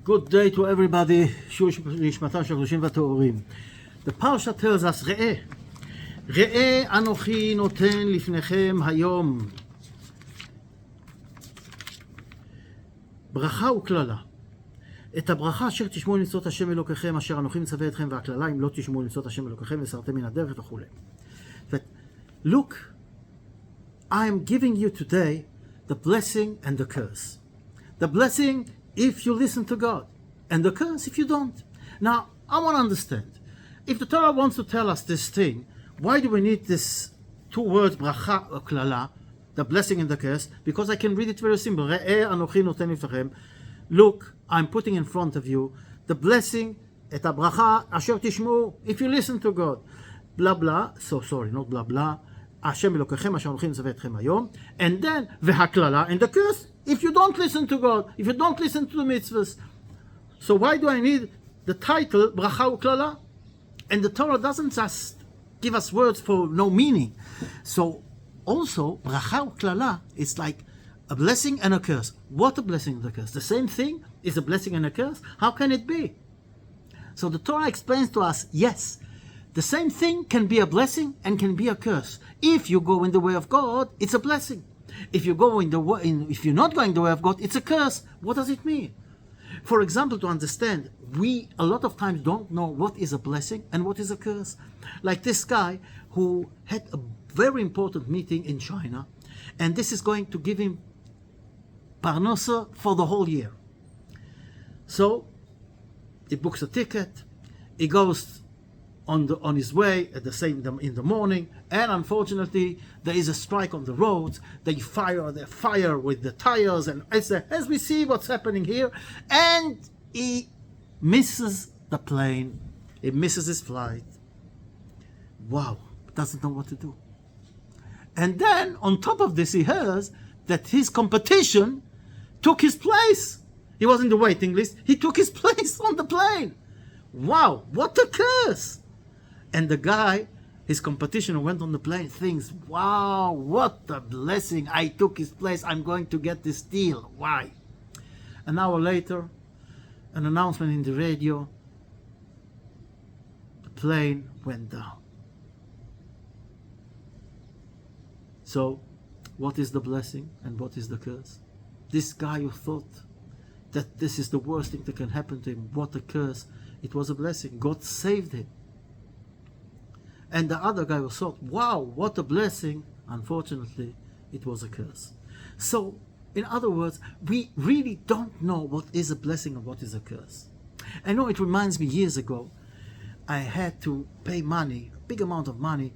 Good day to everybody. שיעור נשמתם של הקדושים והטהורים. The parashat tells us, ראה אנוכי נותן לפניכם היום ברכה וקללה. את הברכה אשר תשמעו למצוות השם אלוקיכם, אשר אנוכי מצווה אתכם, והקללה אם לא תשמעו למצוות השם אלוקיכם וסרתם מן הדרך וכו'. But look, I am giving you today the blessing and the curse. The blessing if you listen to God, and the curse if you don't. Now, I want to understand. If the Torah wants to tell us this thing, why do we need this two words, bracha or klala, the blessing and the curse? Because I can read it very simple. Re'eh anochi noten lefechem. Look, I'm putting in front of you the blessing, et habracha asher tishmu, if you listen to God. Blah blah, so sorry, not blah blah. Hashem Elokechem asher anochi mitzvah etchem hayom. And then, vehaklala, and the curse, if you don't listen to God, if you don't listen to the mitzvahs. So why do I need the title, bracha uklala? And the Torah doesn't just give us words for no meaning. So also, bracha uklala is like a blessing and a curse. What a blessing and a curse? The same thing is a blessing and a curse? How can it be? So the Torah explains to us, yes, the same thing can be a blessing and can be a curse. If you go in the way of God, it's a blessing. If you go if you're not going the way of God, it's a curse. What does it mean? For example, to understand, we a lot of times don't know what is a blessing and what is a curse. Like this guy who had a very important meeting in China, and this is going to give him parnasa for the whole year. So he books a ticket, he goes on his way at the same in the morning, and unfortunately there is a strike on the roads. They fire with the tires, and as we see what's happening here, and he misses the plane, he misses his flight. Wow, doesn't know what to do. And then on top of this, he hears that his competition took his place. He was in the waiting list, he took his place on the plane. Wow, what a curse! And the guy, his competition who went on the plane, thinks, wow, what a blessing. I took his place. I'm going to get this deal. Why? An hour later, an announcement in the radio, the plane went down. So, what is the blessing and what is the curse? This guy who thought that this is the worst thing that can happen to him, what a curse. It was a blessing. God saved him. And the other guy was thought, wow, what a blessing. Unfortunately, it was a curse. So, in other words, we really don't know what is a blessing and what is a curse. I know it reminds me years ago, I had to pay money, a big amount of money,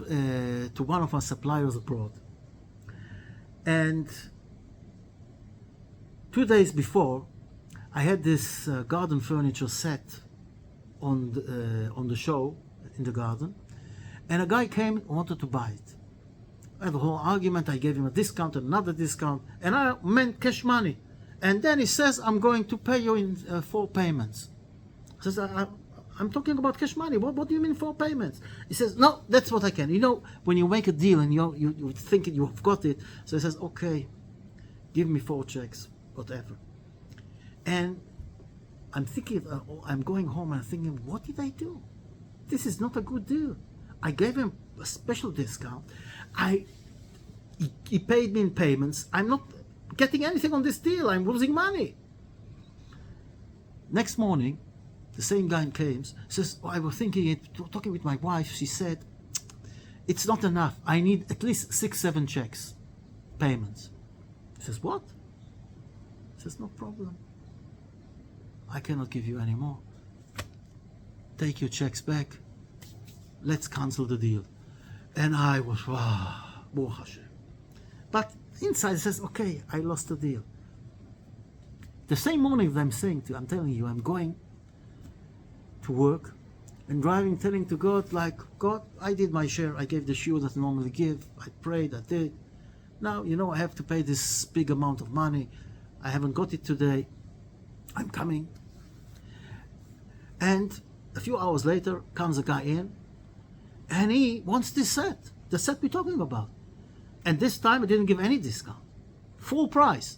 to one of our suppliers abroad. And 2 days before, I had this garden furniture set on the show, in the garden, and a guy came and wanted to buy it. I had a whole argument. I gave him a discount, another discount, and I meant cash money. And then he says, I'm going to pay you in 4 payments. He says, I'm talking about cash money. What do you mean 4 payments? He says, no, that's what I can. You know, when you make a deal and you think you've got it, so he says, okay, give me 4 checks, whatever. And I'm thinking, I'm going home and I'm thinking, what did I do? This is not a good deal. I gave him a special discount. He paid me in payments. I'm not getting anything on this deal. I'm losing money. Next morning, the same guy came, says, I was talking with my wife. She said, it's not enough. I need at least 6-7 checks, payments. He says, what? He says, no problem. I cannot give you any more. Take your checks back. Let's cancel the deal. And I was, wow, Baruch Hashem. But inside it says, okay, I lost the deal. The same morning that I'm telling you, I'm going to work and driving, telling to God, like, God, I did my share. I gave the shiur that I normally give. I prayed, I did. Now, I have to pay this big amount of money. I haven't got it today. I'm coming. And a few hours later, comes a guy in, and he wants this set, the set we're talking about. And this time, I didn't give any discount. Full price.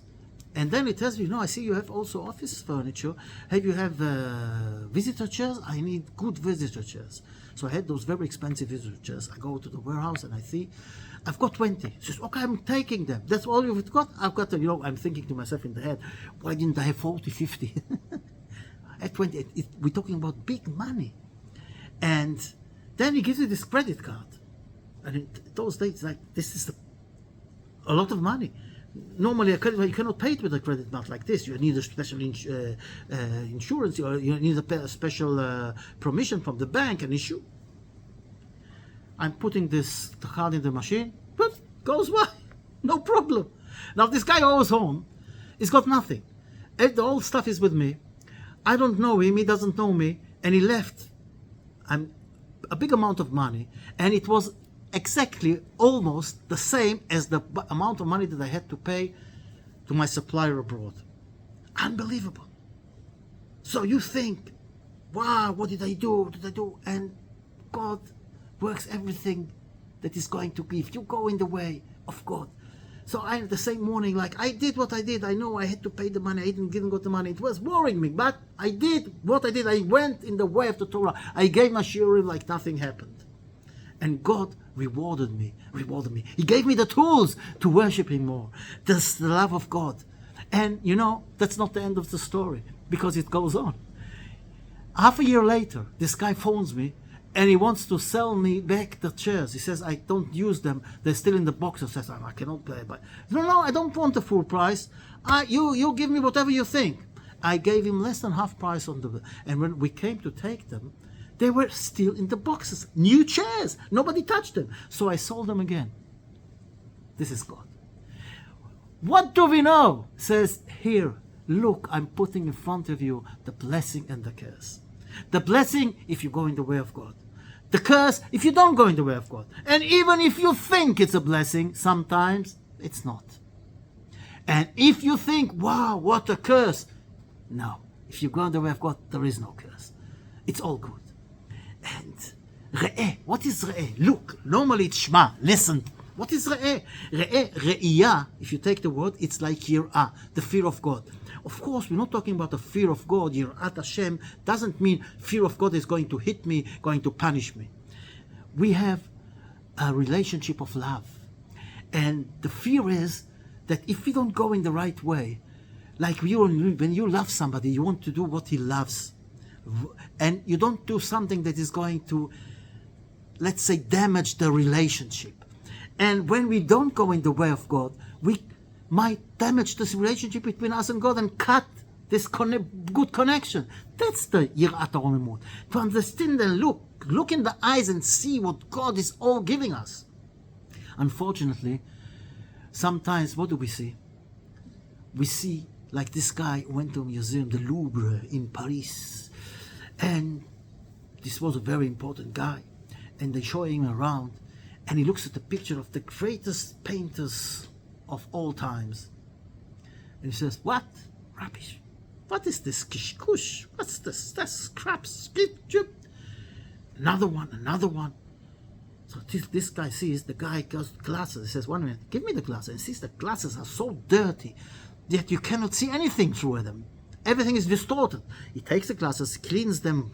And then it tells me, I see you have also office furniture. You have visitor chairs? I need good visitor chairs. So I had those very expensive visitor chairs. I go to the warehouse and I see, I've got 20. She says, okay, I'm taking them. That's all you've got? I've got them. I'm thinking to myself in the head, why didn't I have 40, 50? At 20, we're talking about big money. And then he gives you this credit card. And in those days, this is a lot of money. Normally, a credit card, you cannot pay it with a credit card like this. You need a special insurance, or you need a special permission from the bank and issue. I'm putting the card in the machine, but goes by, no problem. Now this guy goes home, he's got nothing. The old stuff is with me. I don't know him, he doesn't know me, and he left a big amount of money, and it was exactly almost the same as the amount of money that I had to pay to my supplier abroad. Unbelievable. So you think, wow, what did I do? And God works everything that is going to give. You go in the way of God. So the same morning, I did what I did. I know I had to pay the money. I didn't get the money. It was worrying me, but I did what I did. I went in the way of the Torah. I gave my shiur like nothing happened. And God rewarded me. He gave me the tools to worship Him more. That's the love of God. And that's not the end of the story, because it goes on. Half a year later, this guy phones me and he wants to sell me back the chairs. He says, I don't use them. They're still in the box. He says, I cannot pay. But no, I don't want the full price. You give me whatever you think. I gave him less than half price on the. And when we came to take them, they were still in the boxes. New chairs. Nobody touched them. So I sold them again. This is God. What do we know? Says, here, look, I'm putting in front of you the blessing and the curse. The blessing, if you go in the way of God. The curse, if you don't go in the way of God. And even if you think it's a blessing, sometimes it's not. And if you think, wow, what a curse. No. If you go in the way of God, there is no curse. It's all good. And re'eh, what is re'eh? Look, normally it's shma, listen. What is re'eh? Re'iyah, if you take the word, it's like yir'ah, the fear of God. Of course, we're not talking about the fear of God. Yir'at Hashem doesn't mean fear of God is going to hit me, going to punish me. We have a relationship of love. And the fear is that if we don't go in the right way, like when you love somebody, you want to do what he loves. And you don't do something that is going to, let's say, damage the relationship. And when we don't go in the way of God, we might damage this relationship between us and God and cut this good connection. That's the Yirat HaRomemut. To understand and look in the eyes and see what God is all giving us. Unfortunately, sometimes what do we see? We see, like this guy went to a museum, the Louvre in Paris. And this was a very important guy. And they show him around. And he looks at the picture of the greatest painters of all times. And he says, what? Rubbish. What is this kishkush? What's this? That's crap. Another one. So this guy sees, the guy goes to glasses. He says, 1 minute, give me the glasses. And sees the glasses are so dirty that you cannot see anything through them. Everything is distorted. He takes the glasses, cleans them,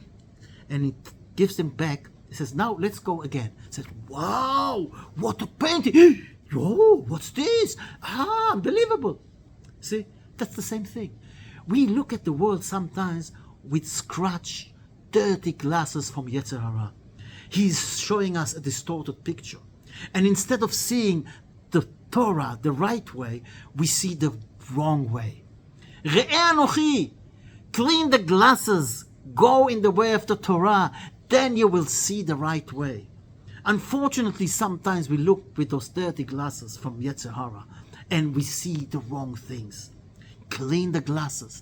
and he gives them back. He says, now let's go again. He says, wow, what a painting. Oh, what's this? Unbelievable. See, that's the same thing. We look at the world sometimes with scratch, dirty glasses from Yetzer Hara. He's showing us a distorted picture. And instead of seeing the Torah the right way, we see the wrong way. Re'eh Anochi, clean the glasses, go in the way of the Torah, then you will see the right way. Unfortunately, sometimes we look with those dirty glasses from Yetzer Hara and we see the wrong things. Clean the glasses,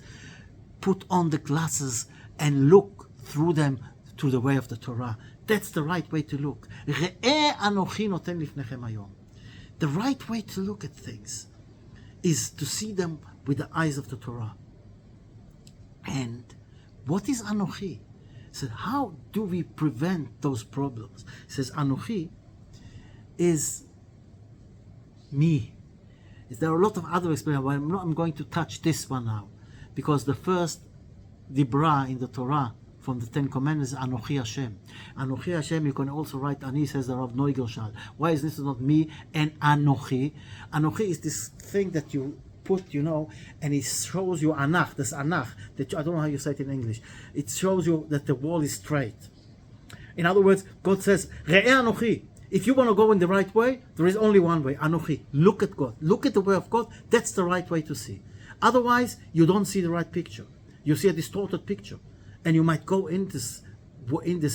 put on the glasses and look through them to the way of the Torah. That's the right way to look. Re'eh Anochi noten lifnechem hayom. The right way to look at things is to see them with the eyes of the Torah. And what is Anochi? So how do we prevent those problems? He says Anochi is me. There are a lot of other explanations, but I'm going to touch this one now. Because the first Dibra in the Torah from the Ten Commandments is Anochi Hashem. Anochi Hashem, you can also write Ani, says the Rav Neugershal. Why is this not me and Anochi? Anochi is this thing that you put, and it shows you Anach, this Anach, that I don't know how you say it in English. It shows you that the wall is straight. In other words, God says, Re'eh Anochi. If you want to go in the right way, there is only one way, Anochi. Look at God. Look at the way of God. That's the right way to see. Otherwise, you don't see the right picture. You see a distorted picture. And you might go in this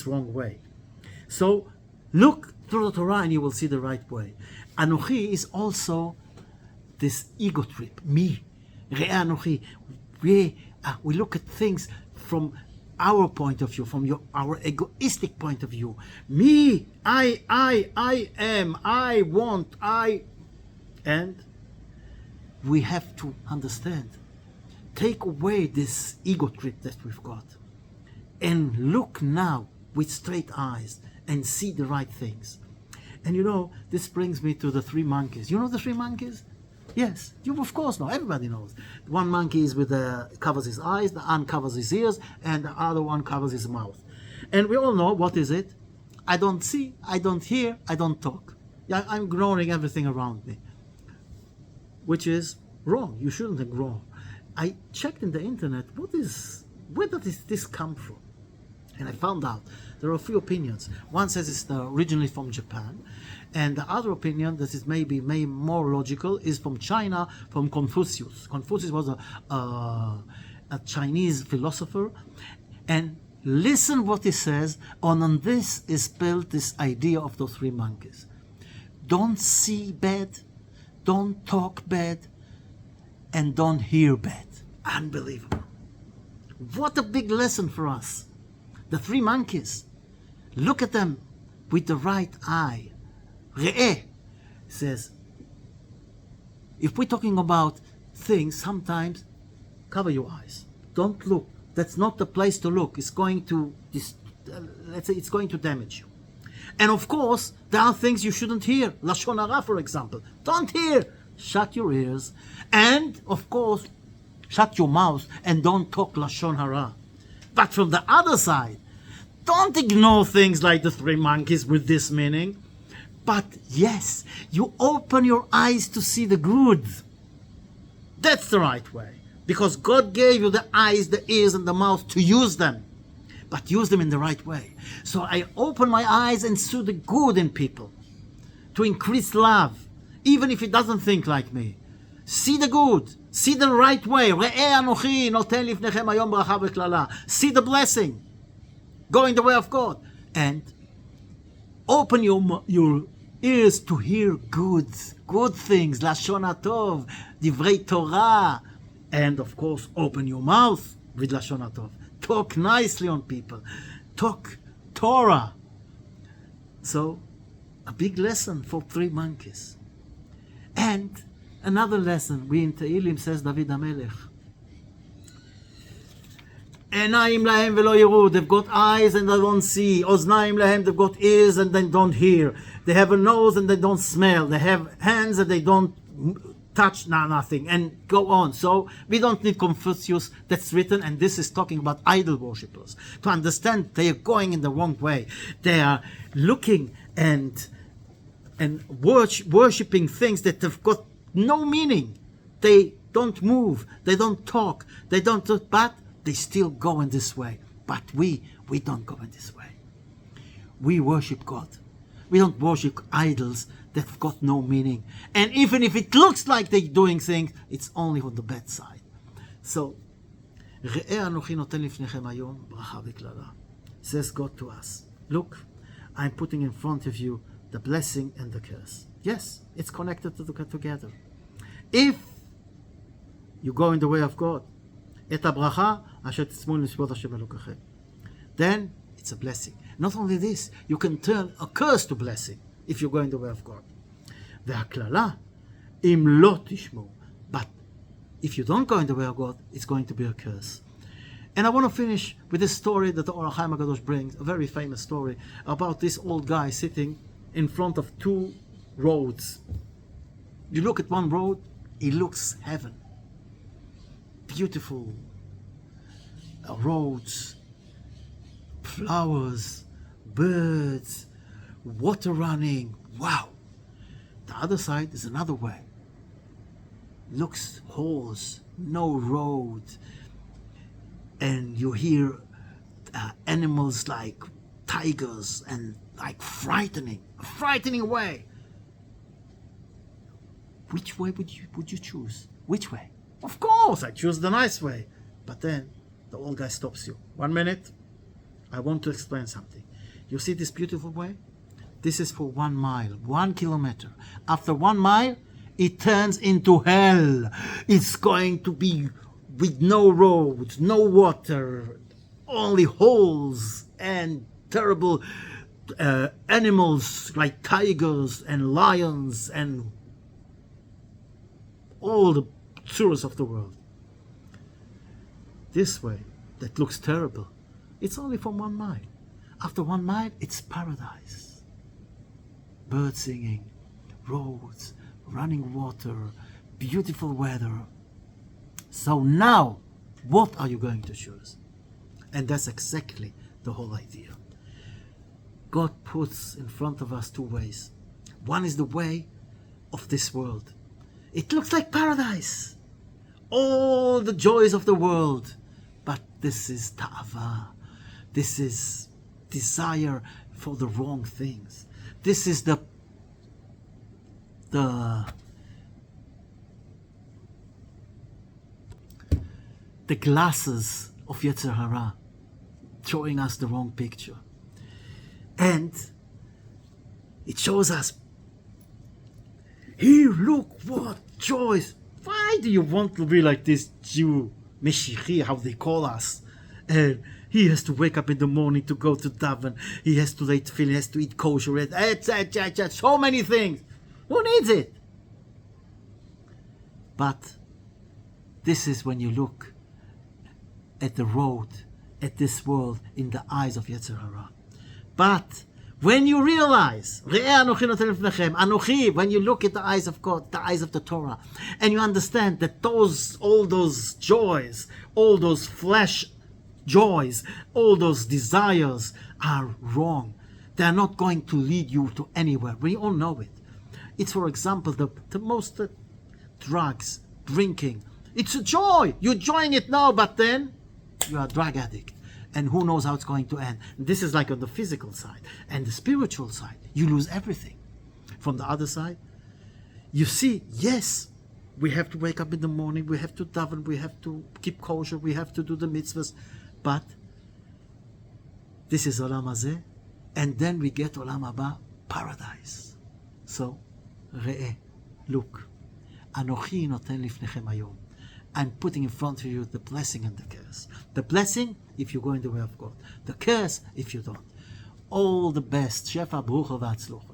wrong way. So, look through the Torah and you will see the right way. Anochi is also this ego trip. Me. Re'eh Anochi. We look at things from our point of view, from our egoistic point of view. Me, I am, I want, and we have to understand, take away this ego trip that we've got, and look now with straight eyes and see the right things. And this brings me to the three monkeys. You know the three monkeys? Yes, you of course know. Everybody knows. One monkey is covers his eyes, the one covers his ears, and the other one covers his mouth. And we all know, what is it? I don't see, I don't hear, I don't talk. Yeah, I'm ignoring everything around me. Which is wrong. You shouldn't ignore. I checked in the internet, where does this come from? And I found out there are a few opinions. One says it's originally from Japan, and the other opinion that is maybe more logical is from China, from Confucius. Confucius was a Chinese philosopher, and listen what he says. On this is built this idea of those three monkeys. Don't see bad, don't talk bad, and don't hear bad. Unbelievable. What a big lesson for us. The three monkeys. Look at them with the right eye. Re'eh says, if we're talking about things, sometimes cover your eyes. Don't look. That's not the place to look. It's going to, let's say, it's going to damage you. And of course, there are things you shouldn't hear. Lashon hara, for example. Don't hear. Shut your ears. And, of course, shut your mouth and don't talk Lashon hara. But from the other side, don't ignore things like the three monkeys with this meaning. But yes, you open your eyes to see the good. That's the right way. Because God gave you the eyes, the ears, and the mouth to use them. But use them in the right way. So I open my eyes and see the good in people. To increase love. Even if it doesn't think like me. See the good. See the right way. See the blessing. Go in the way of God. And open your ears to hear good things. Lashon HaTov, Divrei Torah. And of course, open your mouth with Lashon HaTov. Talk nicely on people. Talk Torah. So, a big lesson for three monkeys. And another lesson, we in Tehillim says David HaMelech. Einayim lahem velo yiru. They've got eyes and they don't see. Oznayim lahem, they've got ears and they don't hear. They have a nose and they don't smell. They have hands and they don't touch nothing, and go on. So we don't need Confucius, that's written, and this is talking about idol worshippers. To understand they are going in the wrong way. They are looking and worshipping things that have got no meaning. They don't move, they don't talk, but they still go in this way. But we don't go in this way. We worship God. We don't worship idols that have got no meaning. And even if it looks like they're doing things, it's only on the bad side. So, says God to us, look, I'm putting in front of you the blessing and the curse. Yes, it's connected together. If you go in the way of God, then it's a blessing. Not only this, you can turn a curse to blessing if you go in the way of God. והכללה, אם לא תשמעו. But if you don't go in the way of God, it's going to be a curse. And I want to finish with this story that the Or HaChaim HaKadosh brings, a very famous story about this old guy sitting in front of two roads. You look at one road, It looks heaven. Beautiful roads, flowers, birds, water running. Wow. The other side is another way. Looks holes, no road, and you hear animals like tigers and like frightening way. Which way would you choose? Which way? Of course, I choose the nice way. But then the old guy stops you. 1 minute. I want to explain something. You see this beautiful way? This is for 1 mile, 1 kilometer. After 1 mile, it turns into hell. It's going to be with no roads, no water, only holes and terrible animals like tigers and lions and all the tourists of the world. This way, that looks terrible, it's only for 1 mile. After 1 mile, it's paradise. Birds singing, roads, running water, beautiful weather. So now, what are you going to choose? And that's exactly the whole idea. God puts in front of us 2 ways. One is the way of this world. It looks like paradise. All the joys of the world. But this is ta'ava. This is desire for the wrong things. This is the glasses of Yetzer Hara showing us the wrong picture. And it shows us, here, look what joys. Why do you want to be like this Jew, Meshichi, how they call us? And he has to wake up in the morning to go to daven. He has to eat tefillin, he has to eat kosher, so many things. Who needs it? But this is when you look at the road, at this world, in the eyes of Yetzer Hara. But when you realize, when you look at the eyes of God, the eyes of the Torah, and you understand that all those joys, all those flesh joys, all those desires are wrong. They are not going to lead you to anywhere. We all know it. It's, for example, the most drugs, drinking. It's a joy. You're enjoying it now, but then you are a drug addict. And who knows how it's going to end. This is like on the physical side. And the spiritual side, you lose everything. From the other side, you see, yes, we have to wake up in the morning, we have to daven, we have to keep kosher, we have to do the mitzvahs. But this is Olam Hazeh. And then we get Olam Haba, paradise. So, Re'eh, look. Anochi noten lifnechem hayom. I'm putting in front of you the blessing and the curse. The blessing, if you go in the way of God. The curse, if you don't. All the best. Shefa, Brucha, V'atzlucha.